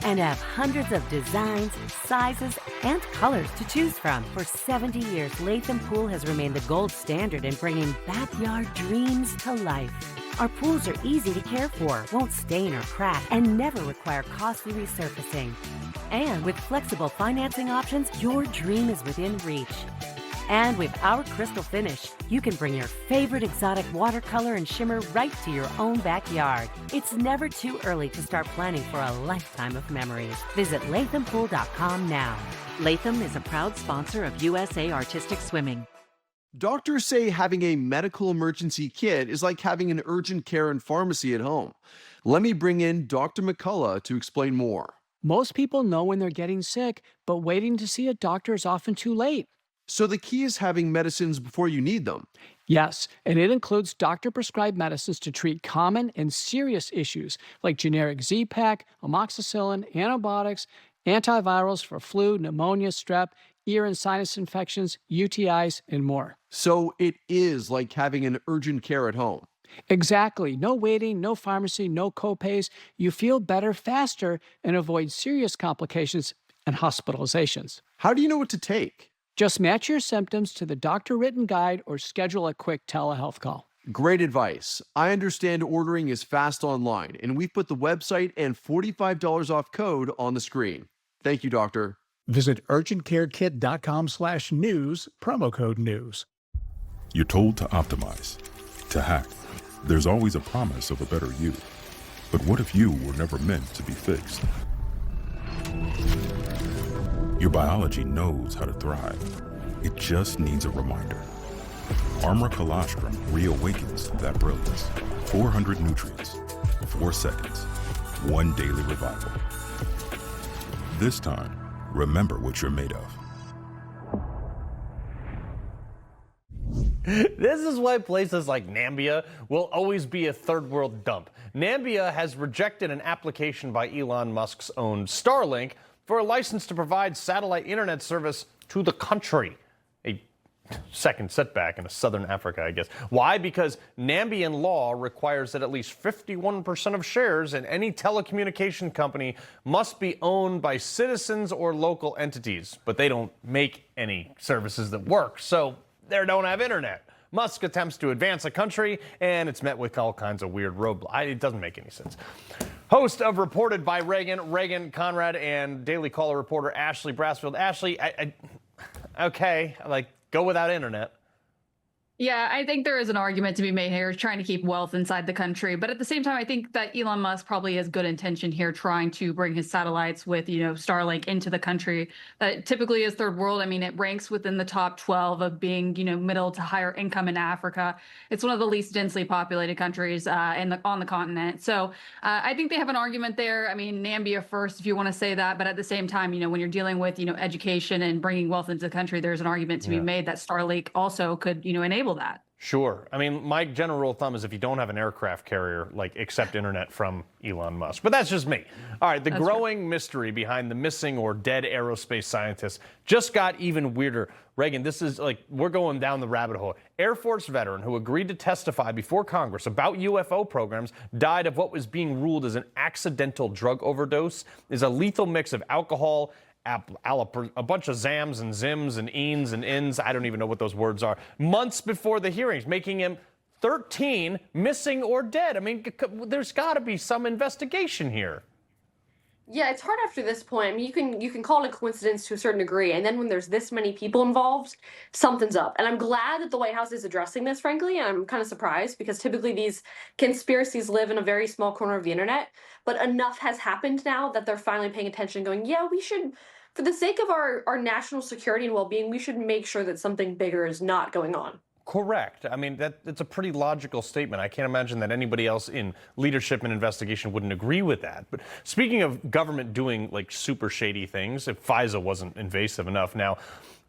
And have hundreds of designs, sizes, and colors to choose from. For 70 years, Latham Pool has remained the gold standard in bringing backyard dreams to life. Our pools are easy to care for, won't stain or crack, and never require costly resurfacing. And with flexible financing options, your dream is within reach. And with our crystal finish, you can bring your favorite exotic watercolor and shimmer right to your own backyard. It's never too early to start planning for a lifetime of memories. Visit LathamPool.com now. Latham is a proud sponsor of USA Artistic Swimming. Doctors say having a medical emergency kit is like having an urgent care and pharmacy at home. Let me bring in Dr. McCullough to explain more. Most people know when they're getting sick, but waiting to see a doctor is often too late. So the key is having medicines before you need them. Yes, and it includes doctor-prescribed medicines to treat common and serious issues like generic Z-Pak, amoxicillin, antibiotics, antivirals for flu, pneumonia, strep, ear and sinus infections, UTIs, and more. So it is like having an urgent care at home. Exactly. No waiting, no pharmacy, no copays. You feel better faster and avoid serious complications and hospitalizations. How do you know what to take? Just match your symptoms to the doctor-written guide or schedule a quick telehealth call. Great advice. I understand ordering is fast online, and we've put the website and $45 off code on the screen. Thank you, doctor. Visit urgentcarekit.com/news, promo code news. You're told to optimize, to hack. There's always a promise of a better you. But what if you were never meant to be fixed? Your biology knows how to thrive. It just needs a reminder. Armor Colostrum reawakens that brilliance. 400 nutrients, 4 seconds, 1 daily revival. This time, remember what you're made of. This is why places like Nambia will always be a third world dump. Nambia has rejected an application by Elon Musk's own Starlink for a license to provide satellite internet service to the country. A second setback in southern Africa, I guess. Why? Because Nambian law requires that at least 51% of shares in any telecommunication company must be owned by citizens or local entities, but they don't make any services that work. So they don't have internet. Musk attempts to advance a country, and it's met with all kinds of weird roadblocks. It doesn't make any sense. Host of Reported by Reagan, Conrad, and Daily Caller reporter Ashley Brasfield. Ashley, okay, like, go without internet. Yeah, I think there is an argument to be made here trying to keep wealth inside the country. But at the same time, I think that Elon Musk probably has good intention here trying to bring his satellites with, Starlink into the country. That typically is third world. I mean, it ranks within the top 12 of being, middle to higher income in Africa. It's one of the least densely populated countries on the continent. So I think they have an argument there. I mean, Nambia first, if you want to say that. But at the same time, when you're dealing with, education and bringing wealth into the country, there's an argument to be made that Starlink also could, enable that. Sure. I mean, my general rule of thumb is if you don't have an aircraft carrier, accept internet from Elon Musk. But that's just me. All right, the growing mystery behind the missing or dead aerospace scientists just got even weirder. Reagan, this is we're going down the rabbit hole. Air Force veteran who agreed to testify before Congress about UFO programs died of what was being ruled as an accidental drug overdose, is a lethal mix of alcohol, a bunch of Zams and Zims and Eens and Ins, I don't even know what those words are, months before the hearings, making him 13 missing or dead. I mean, there's got to be some investigation here. Yeah, it's hard after this point. I mean, you can call it a coincidence to a certain degree, and then when there's this many people involved, something's up. And I'm glad that the White House is addressing this, frankly, and I'm kind of surprised because typically these conspiracies live in a very small corner of the internet. But enough has happened now that they're finally paying attention and going, yeah, we should, for the sake of our national security and well-being, we should make sure that something bigger is not going on. Correct. I mean, that's a pretty logical statement. I can't imagine that anybody else in leadership and investigation wouldn't agree with that. But speaking of government doing super shady things, if FISA wasn't invasive enough now,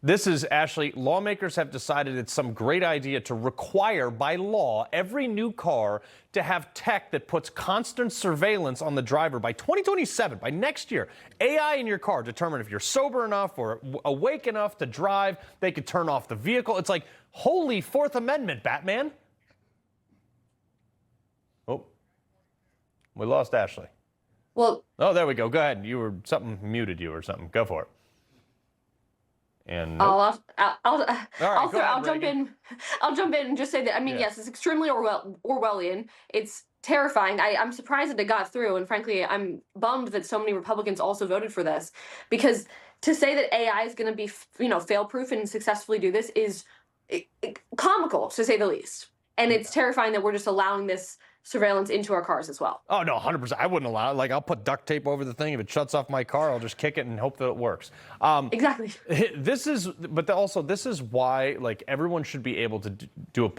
this is, Ashley, lawmakers have decided it's some great idea to require by law every new car to have tech that puts constant surveillance on the driver by 2027, by next year. AI in your car determine if you're sober enough or awake enough to drive. They could turn off the vehicle. It's like, holy Fourth Amendment, Batman. Oh, we lost Ashley. Well, oh, there we go. Go ahead. Something muted you or something. Go for it. And nope. I'll jump in. I'll jump in and just say that. I mean, yes, it's extremely Orwellian. It's terrifying. I'm surprised that it got through, and frankly, I'm bummed that so many Republicans also voted for this, because to say that AI is going to be, fail-proof and successfully do this is comical, to say the least. And it's terrifying that we're just allowing this surveillance into our cars as well. Oh, no, 100%. I wouldn't allow it. I'll put duct tape over the thing. If it shuts off my car, I'll just kick it and hope that it works. Exactly. This is why, everyone should be able to do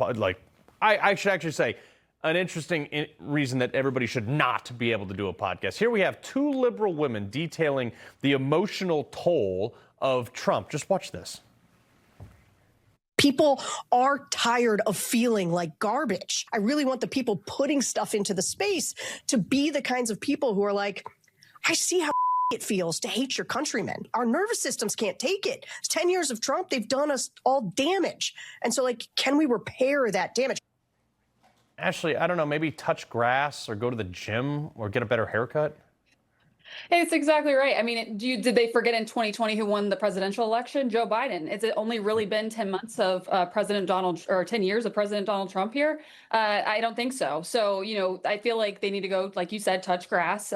I should actually say, an interesting reason that everybody should not be able to do a podcast. Here we have two liberal women detailing the emotional toll of Trump. Just watch this. People are tired of feeling like garbage. I really want the people putting stuff into the space to be the kinds of people who are like, I see how it feels to hate your countrymen. Our nervous systems can't take it. It's 10 years of Trump. They've done us all damage. And so, can we repair that damage? Ashley, I don't know, maybe touch grass or go to the gym or get a better haircut? It's exactly right. I mean, did they forget in 2020 who won the presidential election? Joe Biden. It's only really been 10 months of 10 years of President Donald Trump here? I don't think so. So, I feel like they need to go, like you said, touch grass,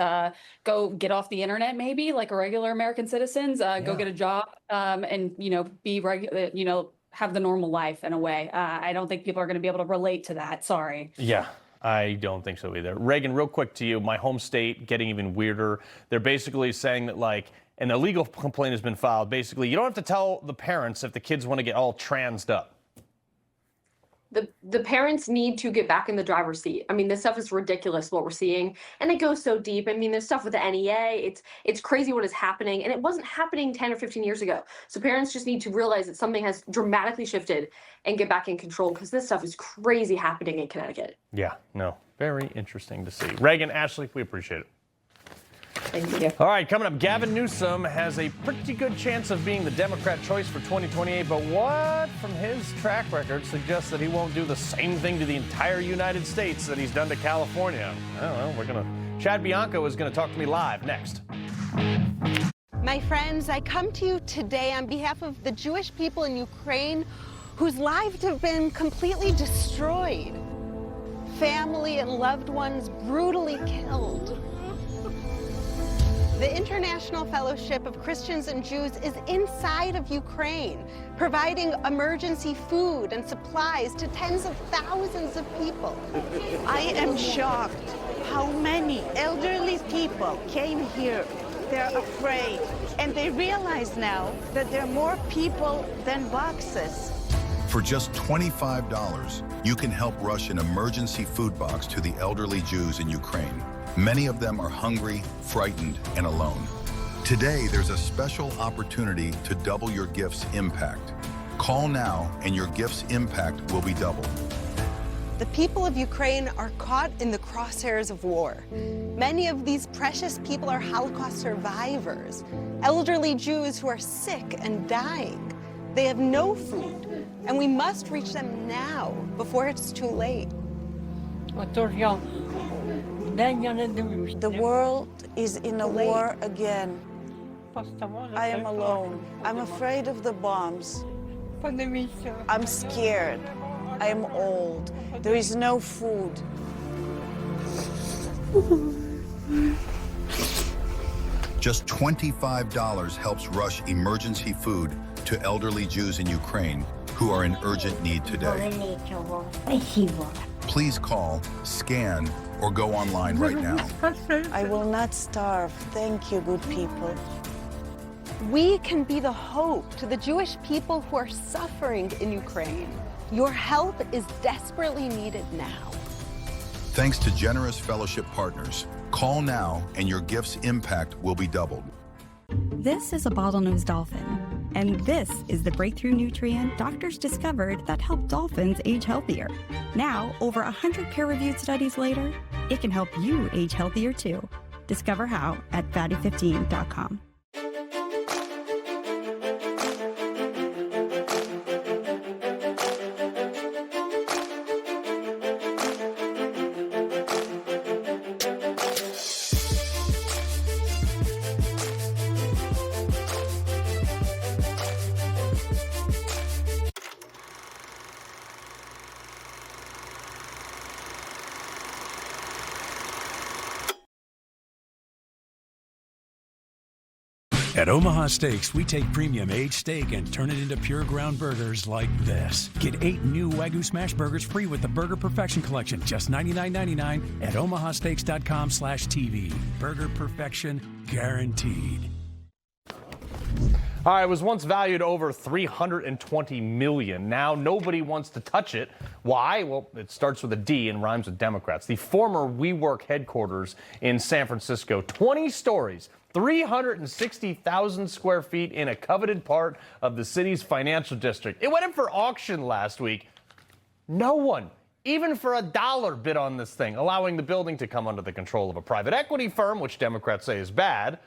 go get off the internet, maybe like a regular American citizens, go get a job, and, be regular, have the normal life in a way. I don't think people are going to be able to relate to that. Sorry. Yeah. I don't think so either. Reagan, real quick to you, my home state getting even weirder. They're basically saying that an illegal complaint has been filed. Basically, you don't have to tell the parents if the kids want to get all transed up. The parents need to get back in the driver's seat. I mean, this stuff is ridiculous what we're seeing, and it goes so deep. I mean, there's stuff with the NEA. It's crazy what is happening, and it wasn't happening 10 or 15 years ago. So parents just need to realize that something has dramatically shifted and get back in control, because this stuff is crazy happening in Connecticut. Yeah, no, very interesting to see. Reagan, Ashley, we appreciate it. Thank you. All right, coming up, Gavin Newsom has a pretty good chance of being the Democrat choice for 2028, but what from his track record suggests that he won't do the same thing to the entire United States that he's done to California? I don't know. Chad Bianco is going to talk to me live next. My friends, I come to you today on behalf of the Jewish people in Ukraine whose lives have been completely destroyed, family and loved ones brutally killed. The International Fellowship of Christians and Jews is inside of Ukraine, providing emergency food and supplies to tens of thousands of people. I am shocked how many elderly people came here. They're afraid, and they realize now that there are more people than boxes. For just $25, you can help rush an emergency food box to the elderly Jews in Ukraine. Many of them are hungry, frightened, and alone. Today, there's a special opportunity to double your gift's impact. Call now, and your gift's impact will be doubled. The people of Ukraine are caught in the crosshairs of war. Many of these precious people are Holocaust survivors, elderly Jews who are sick and dying. They have no food, and we must reach them now before it's too late. The world is in a war again. I am alone. I'm afraid of the bombs. I'm scared. I am old. There is no food. Just $25 helps rush emergency food to elderly Jews in Ukraine who are in urgent need today. Please call, scan, or go online right now. I will not starve. Thank you, good people. We can be the hope to the Jewish people who are suffering in Ukraine. Your help is desperately needed now. Thanks to generous fellowship partners. Call now and your gift's impact will be doubled. This is a bottlenose dolphin, and this is the breakthrough nutrient doctors discovered that helped dolphins age healthier. Now, over 100 peer-reviewed studies later, it can help you age healthier too. Discover how at fatty15.com. At Omaha Steaks, we take premium aged steak and turn it into pure ground burgers like this. Get 8 new Wagyu Smash Burgers free with the Burger Perfection Collection, just $99.99 at omahasteaks.com/TV. Burger Perfection guaranteed. All right, it was once valued over $320 million. Now nobody wants to touch it. Why? Well, it starts with a D and rhymes with Democrats. The former WeWork headquarters in San Francisco, 20 stories, 360,000 square feet in a coveted part of the city's financial district. It went in for auction last week. No one, even for $1, bid on this thing, allowing the building to come under the control of a private equity firm, which Democrats say is bad,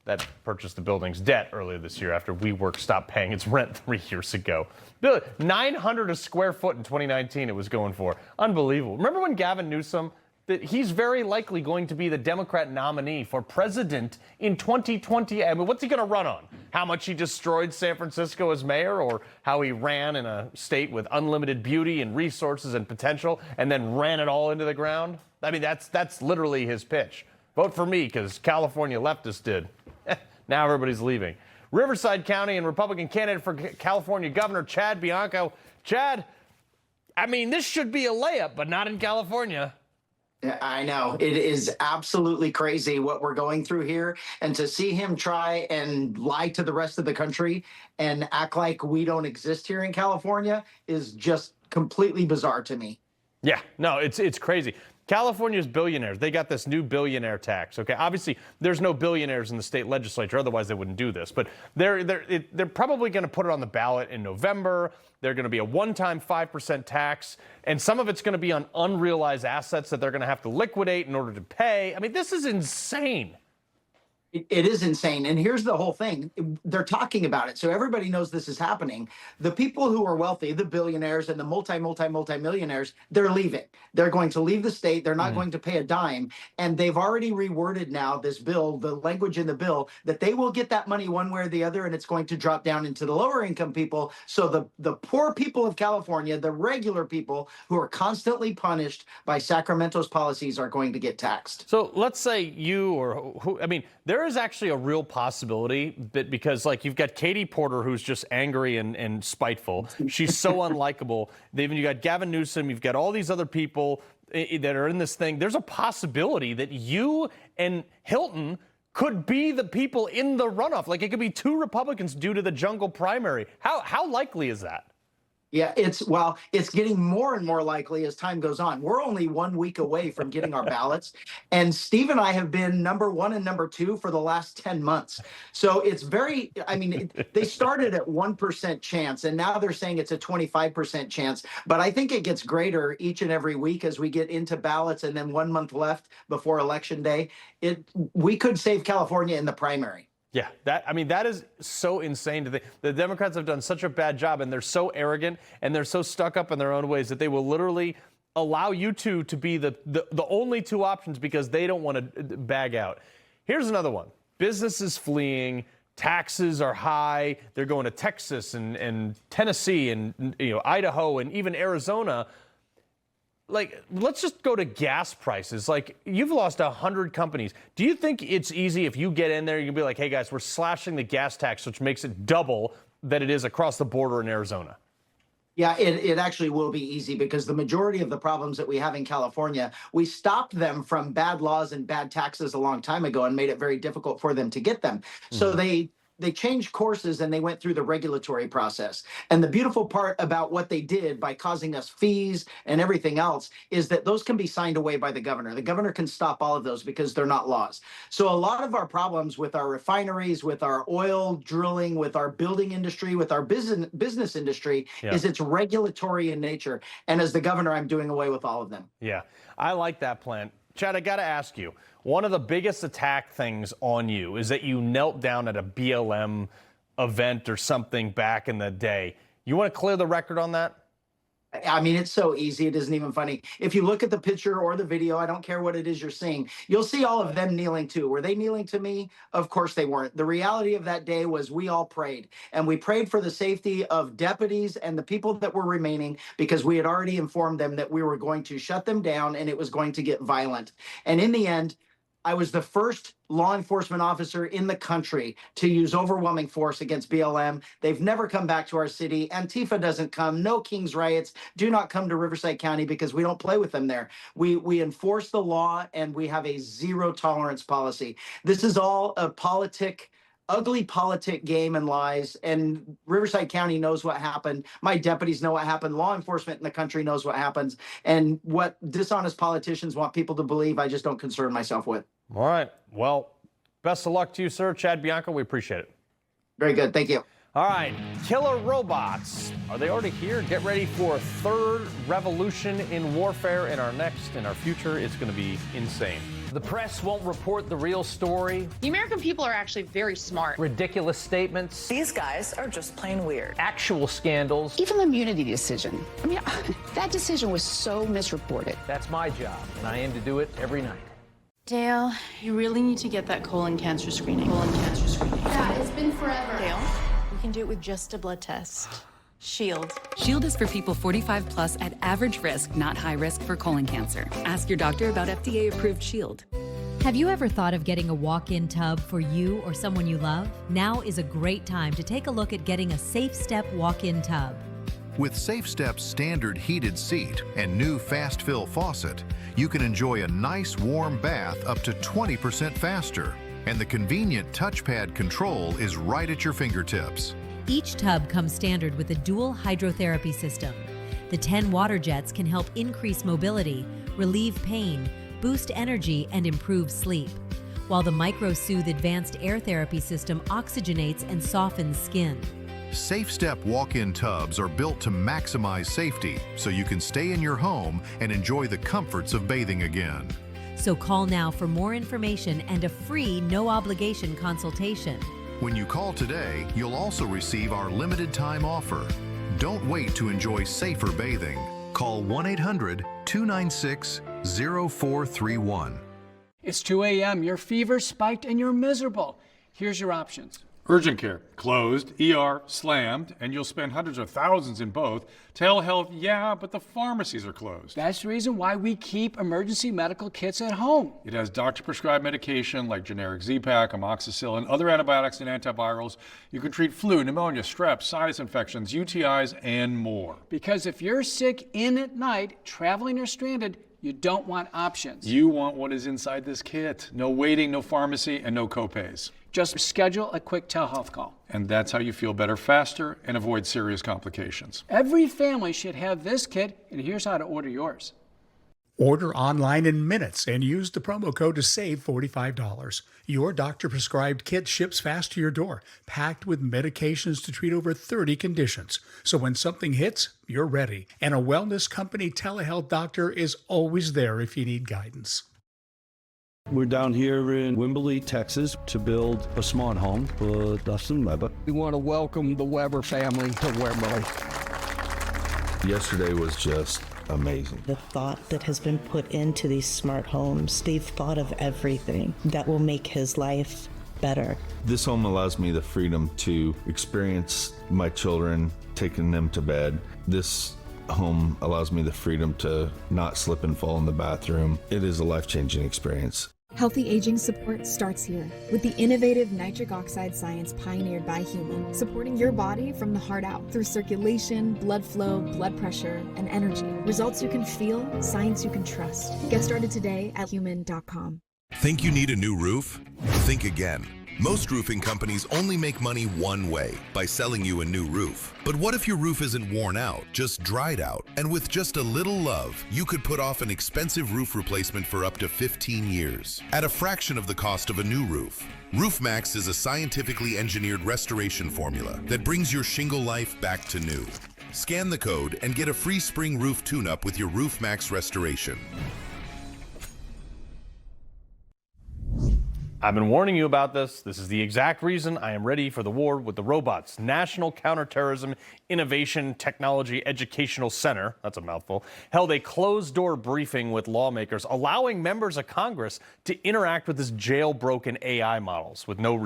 that purchased the building's debt earlier this year after WeWork stopped paying its rent 3 years ago. $900 a square foot in 2019 it was going for. Unbelievable. Remember when Gavin Newsom, that he's very likely going to be the Democrat nominee for president in 2020. I mean, what's he going to run on? How much he destroyed San Francisco as mayor, or how he ran in a state with unlimited beauty and resources and potential and then ran it all into the ground? I mean, that's literally his pitch. Vote for me because California leftists did. Now everybody's leaving. Riverside County and Republican candidate for California Governor Chad Bianco. Chad, I mean, this should be a layup, but not in California. I know. It is absolutely crazy what we're going through here. And to see him try and lie to the rest of the country and act like we don't exist here in California is just completely bizarre to me. Yeah, no, it's crazy. California's billionaires, they got this new billionaire tax. Okay, obviously there's no billionaires in the state legislature, otherwise they wouldn't do this. But they're probably going to put it on the ballot in November. They're going to be a one-time 5% tax, and some of it's going to be on unrealized assets that they're going to have to liquidate in order to pay. I mean, this is insane. It is insane. And here's the whole thing. They're talking about it. So everybody knows this is happening. The people who are wealthy, the billionaires and the multi-millionaires, they're leaving. They're going to leave the state. They're not going to pay a dime. And they've already reworded now this bill, the language in the bill, that they will get that money one way or the other, and it's going to drop down into the lower income people. So the poor people of California, the regular people who are constantly punished by Sacramento's policies are going to get taxed. So let's say you or who, I mean, there is actually a real possibility that because like you've got Katie Porter, who's just angry and spiteful. She's so unlikable. You got Gavin Newsom. You've got all these other people that are in this thing. There's a possibility that you and Hilton could be the people in the runoff. Like it could be two Republicans due to the jungle primary. How likely is that? Yeah, it's getting more and more likely as time goes on. We're only 1 week away from getting our ballots. And Steve and I have been number 1 and number 2 for the last 10 months. So it's very, I mean, they started at 1% chance and now they're saying it's a 25% chance. But I think it gets greater each and every week as we get into ballots and then 1 month left before Election Day. We could save California in the primary. Yeah, that is so insane to think. The Democrats have done such a bad job, and they're so arrogant, and they're so stuck up in their own ways that they will literally allow you two to be the only two options because they don't want to bag out. Here's another one. Businesses fleeing, taxes are high. They're going to Texas and Tennessee and Idaho and even Arizona. Like, let's just go to gas prices. Like, you've lost 100 companies. Do you think it's easy if you get in there, you can be like, hey, guys, we're slashing the gas tax, which makes it double that it is across the border in Arizona? Yeah, it actually will be easy because the majority of the problems that we have in California, we stopped them from bad laws and bad taxes a long time ago and made it very difficult for them to get them. So they changed courses and they went through the regulatory process. And the beautiful part about what they did by causing us fees and everything else is that those can be signed away by the governor. The governor can stop all of those because they're not laws. So a lot of our problems with our refineries, with our oil drilling, with our building industry, with our business industry is it's regulatory in nature. And as the governor, I'm doing away with all of them. Yeah, I like that plan. Chad, I got to ask you, one of the biggest attack things on you is that you knelt down at a BLM event or something back in the day. You want to clear the record on that? I mean, it's so easy. It isn't even funny. If you look at the picture or the video, I don't care what it is you're seeing, you'll see all of them kneeling too. Were they kneeling to me? Of course they weren't. The reality of that day was we all prayed, and we prayed for the safety of deputies and the people that were remaining because we had already informed them that we were going to shut them down and it was going to get violent. And in the end, I was the first law enforcement officer in the country to use overwhelming force against BLM. They've never come back to our city. Antifa doesn't come. No King's riots. Do not come to Riverside County because we don't play with them there. We enforce the law and we have a zero tolerance policy. This is all a ugly politic game and lies, and Riverside County knows what happened. My deputies know what happened. Law enforcement in the country knows what happens. And what dishonest politicians want people to believe, I just don't concern myself with. All right. Well, best of luck to you, sir. Chad Bianco, we appreciate it. Very good. Thank you. All right. Killer robots. Are they already here? Get ready for a third revolution in warfare in our future. It's going to be insane. The press won't report the real story. The American people are actually very smart. Ridiculous statements. These guys are just plain weird. Actual scandals. Even the immunity decision. I mean, that decision was so misreported. That's my job, and I aim to do it every night. Dale, you really need to get that colon cancer screening. Yeah, it's been forever. Dale, we can do it with just a blood test. Shield. Shield is for people 45 plus at average risk, not high risk for colon cancer. Ask your doctor about FDA-approved Shield. Have you ever thought of getting a walk-in tub for you or someone you love? Now is a great time to take a look at getting a Safe Step walk-in tub. With Safe Step's standard heated seat and new fast fill faucet, you can enjoy a nice warm bath up to 20% faster. And the convenient touchpad control is right at your fingertips. Each tub comes standard with a dual hydrotherapy system. The 10 water jets can help increase mobility, relieve pain, boost energy, and improve sleep, while the MicroSoothe advanced air therapy system oxygenates and softens skin. Safe Step walk-in tubs are built to maximize safety so you can stay in your home and enjoy the comforts of bathing again. So call now for more information and a free no-obligation consultation. When you call today, you'll also receive our limited time offer. Don't wait to enjoy safer bathing. Call 1-800-296-0431. It's 2 a.m., your fever spiked and you're miserable. Here's your options. Urgent care, closed. ER, slammed. And you'll spend hundreds of thousands in both. Telehealth, yeah, but the pharmacies are closed. That's the reason why we keep emergency medical kits at home. It has doctor-prescribed medication like generic Z-Pak, amoxicillin, other antibiotics and antivirals. You can treat flu, pneumonia, strep, sinus infections, UTIs, and more. Because if you're sick in at night, traveling or stranded, you don't want options. You want what is inside this kit. No waiting, no pharmacy, and no copays. Just schedule a quick telehealth call. And that's how you feel better faster and avoid serious complications. Every family should have this kit, and here's how to order yours. Order online in minutes and use the promo code to save $45. Your doctor-prescribed kit ships fast to your door, packed with medications to treat over 30 conditions. So when something hits, you're ready. And a wellness company telehealth doctor is always there if you need guidance. We're down here in Wimberley, Texas, to build a smart home for Dustin Weber. We want to welcome the Weber family to Wimberley. Yesterday was just amazing. The thought that has been put into these smart homes, they've thought of everything that will make his life better. This home allows me the freedom to experience my children, taking them to bed. This home allows me the freedom to not slip and fall in the bathroom. It is a life-changing experience. Healthy aging support starts here with the innovative nitric oxide science pioneered by Human, supporting your body from the heart out through circulation, blood flow, blood pressure, and energy. Results you can feel, science you can trust. Get started today at human.com. Think you need a new roof? Think again. Most roofing companies only make money one way, by selling you a new roof. But what if your roof isn't worn out, just dried out? And with just a little love, you could put off an expensive roof replacement for up to 15 years, at a fraction of the cost of a new roof. Roofmax is a scientifically engineered restoration formula that brings your shingle life back to new. Scan the code and get a free spring roof tune-up with your Roofmax restoration. I've been warning you about this. This is the exact reason I am ready for the war with the robots. National Counterterrorism Innovation Technology Educational Center, that's a mouthful, held a closed-door briefing with lawmakers, allowing members of Congress to interact with this jailbroken AI models with no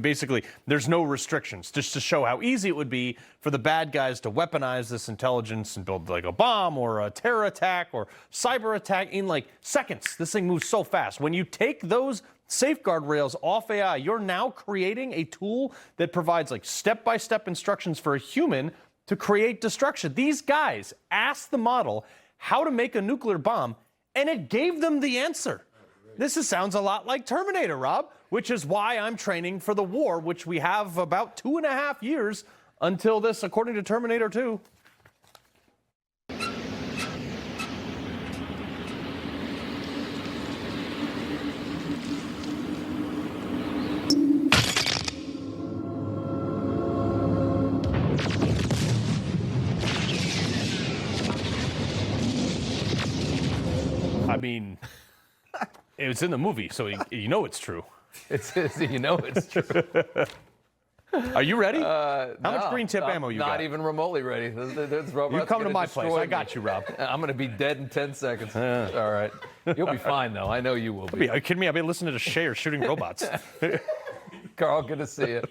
basically, there's no restrictions, just to show how easy it would be for the bad guys to weaponize this intelligence and build like a bomb or a terror attack or cyber attack in like seconds. This thing moves so fast. When you take those safeguard rails off AI, you're now creating a tool that provides like step-by-step instructions for a human to create destruction. These guys asked the model how to make a nuclear bomb, and it gave them the answer. Sounds a lot like Terminator, Rob, which is why I'm training for the war, which we have about 2.5 years until this, according to Terminator 2. I mean, it was in the movie, so you know it's true. You know it's true. Are you ready? How much green tip ammo you got? Not even remotely ready. You come to my place. I got you, Rob. I'm going to be dead in 10 seconds. All right. You'll be fine, though. I know you will be. Are you kidding me? I've been listening to Scher shooting robots. Carl, good to see you.